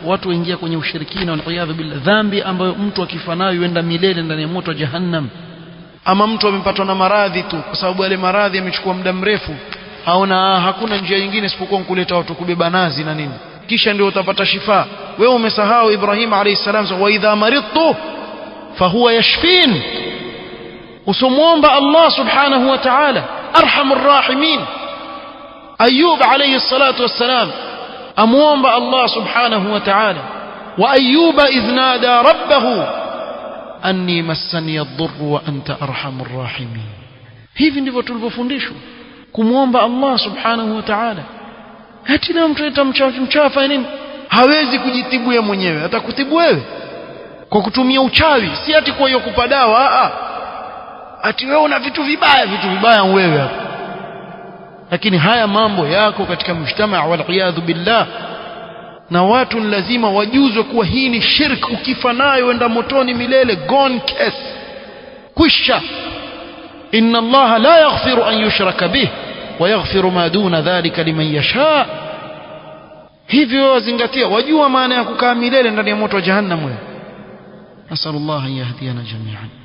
watu waingia kwenye ushirikina wal billah, dhambi ambayo mtu akifa nayo yuenda milele ndani ya moto wa jahannam. Ama mtu amepatwa na maradhi tu, kwa sababu yale maradhi yamechukua muda mrefu, haona hakuna njia nyingine isipokuwa kuleta watu kubeba nazi na nini, kisha ndio utapata shifa. Wewe umesahau Ibrahim alayhi salam, wa idha maridtu fahuwa yashfin. Usomwomba Allah subhanahu wa ta'ala, arhamur rahimin. Ayub alayhi salatu wassalam amwomba Allah subhanahu wa ta'ala, wa Ayyuba idh nada rabbahu anni massani ad-durru wa anta arhamur rahimin. Hivi ndivyo tulivyofundishwa kumwomba Allah subhanahu wa ta'ala. Hati leo mtu mchafa nini, hawezi kujitibu yeye mwenyewe, atakutibu wewe kwa kutumia uchawi, si ati kwa hiyo kupa dawa. Ati wewe una vitu vibaya wewe hapa. Lakini haya mambo yako katika mujtamaa wal billah, na watu lazima wajuzwe kuwa hii ni shirk. Ukifa nayo enda motoni milele, gone case, kwisha. inna Allah la yaghfiru an yushraka bih wa yaghfiru ma duna dhalika liman yasha. Hivyo wazingatia, wajua maana ya kukaa milele ndani ya moto wa jahannam. Nasallallahu an yahdiyana jami'an.